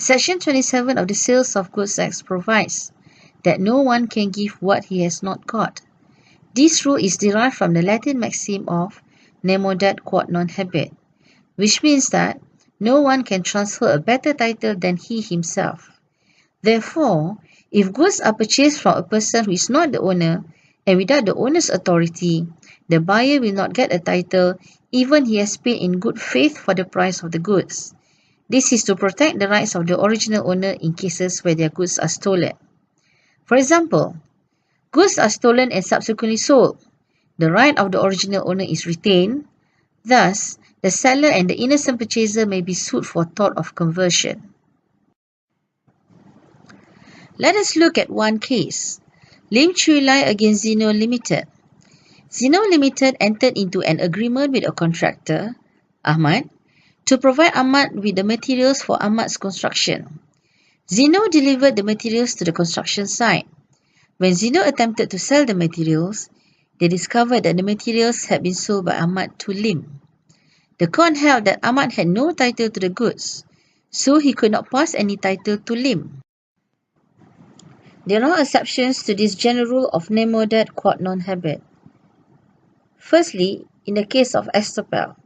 Section 27 of the Sales of Goods Act provides that no one can give what he has not got. This rule is derived from the Latin maxim of nemo dat quod non habet, which means that no one can transfer a better title than he himself. Therefore, if goods are purchased from a person who is not the owner and without the owner's authority, the buyer will not get a title even he has paid in good faith for the price of the goods. This is to protect the rights of the original owner in cases where their goods are stolen. For example, goods are stolen and subsequently sold. The right of the original owner is retained. Thus, the seller and the innocent purchaser may be sued for tort of conversion. Let us look at one case. Lim Chui Lai against Zeno Limited. Zeno Limited entered into an agreement with a contractor, Ahmad, to provide Ahmad with the materials for Ahmad's construction. Zeno delivered the materials to the construction site. When Zeno attempted to sell the materials, they discovered that the materials had been sold by Ahmad to Lim. The court held that Ahmad had no title to the goods, so he could not pass any title to Lim. There are exceptions to this general rule of nemo dat quod non habet. Firstly, in the case of estoppel,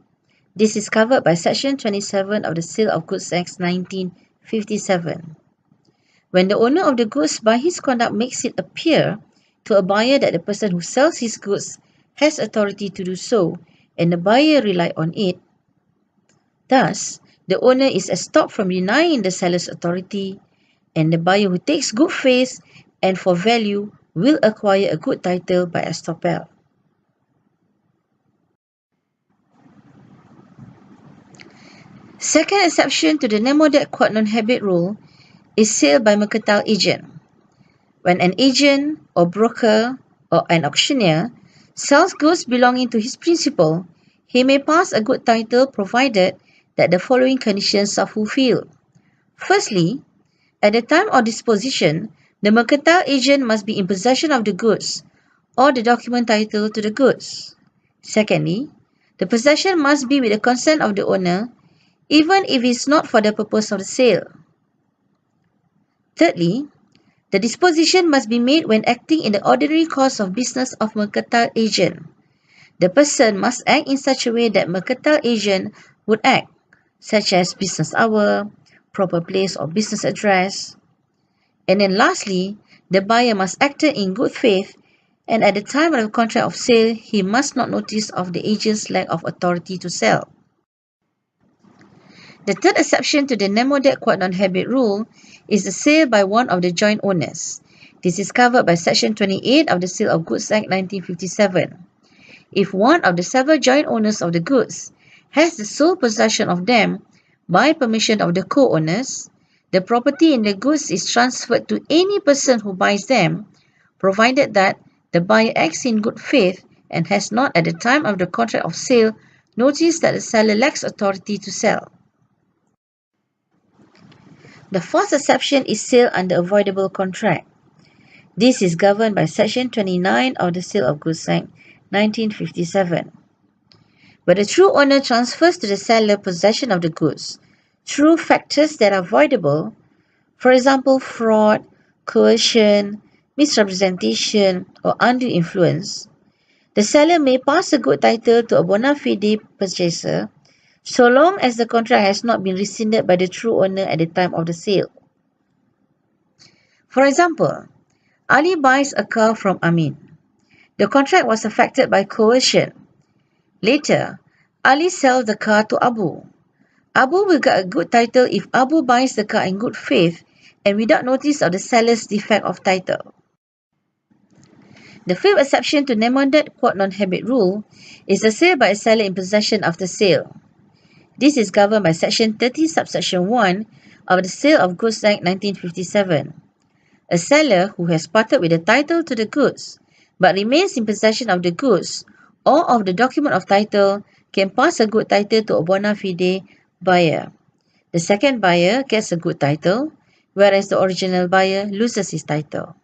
this is covered by Section 27 of the Sale of Goods Act 1957. When the owner of the goods by his conduct makes it appear to a buyer that the person who sells his goods has authority to do so and the buyer relied on it, thus, the owner is stopped from denying the seller's authority, and the buyer who takes good faith and for value will acquire a good title by estoppel. Second exception to the nemo dat quod non habet rule is sale by mercantile agent. When an agent or broker or an auctioneer sells goods belonging to his principal, he may pass a good title provided that the following conditions are fulfilled. Firstly, at the time of disposition, the mercantile agent must be in possession of the goods or the document title to the goods. Secondly, the possession must be with the consent of the owner, even if it is not for the purpose of the sale. Thirdly, the disposition must be made when acting in the ordinary course of business of mercantile agent. The person must act in such a way that mercantile agent would act, such as business hour, proper place or business address. And then lastly, the buyer must act in good faith, and at the time of the contract of sale, he must not notice of the agent's lack of authority to sell. The third exception to the nemo dat quod non habet rule is the sale by one of the joint owners. This is covered by Section 28 of the Sale of Goods Act 1957. If one of the several joint owners of the goods has the sole possession of them by permission of the co-owners, the property in the goods is transferred to any person who buys them, provided that the buyer acts in good faith and has not at the time of the contract of sale noticed that the seller lacks authority to sell. The fourth exception is sale under a voidable contract. This is governed by Section 29 of the Sale of Goods Act 1957. But the true owner transfers to the seller possession of the goods through factors that are voidable, for example, fraud, coercion, misrepresentation, or undue influence. The seller may pass a good title to a bona fide purchaser so long as the contract has not been rescinded by the true owner at the time of the sale. For example, Ali buys a car from Amin. The contract was affected by coercion. Later, Ali sells the car to Abu. Abu will get a good title if Abu buys the car in good faith and without notice of the seller's defect of title. The fifth exception to nemo dat quod non habet rule is the sale by a seller in possession after sale. This is governed by Section 30 subsection 1 of the Sale of Goods Act 1957. A seller who has parted with the title to the goods but remains in possession of the goods or of the document of title can pass a good title to a bona fide buyer. The second buyer gets a good title, whereas the original buyer loses his title.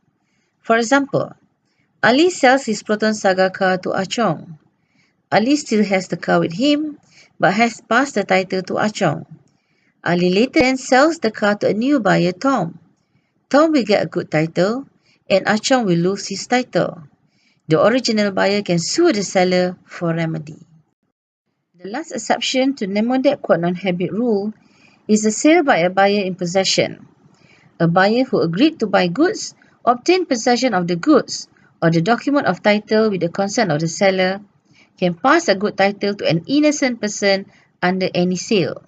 For example, Ali sells his Proton Saga car to Achong. Ali still has the car with him, but has passed the title to Achong. Ali later then sells the car to a new buyer, Tom. Tom will get a good title, and Ah Chong will lose his title. The original buyer can sue the seller for remedy. The last exception to Nemodet quote non-habit rule is the sale by a buyer in possession. A buyer who agreed to buy goods, obtained possession of the goods, or the document of title with the consent of the seller, can pass a good title to an innocent person under any sale.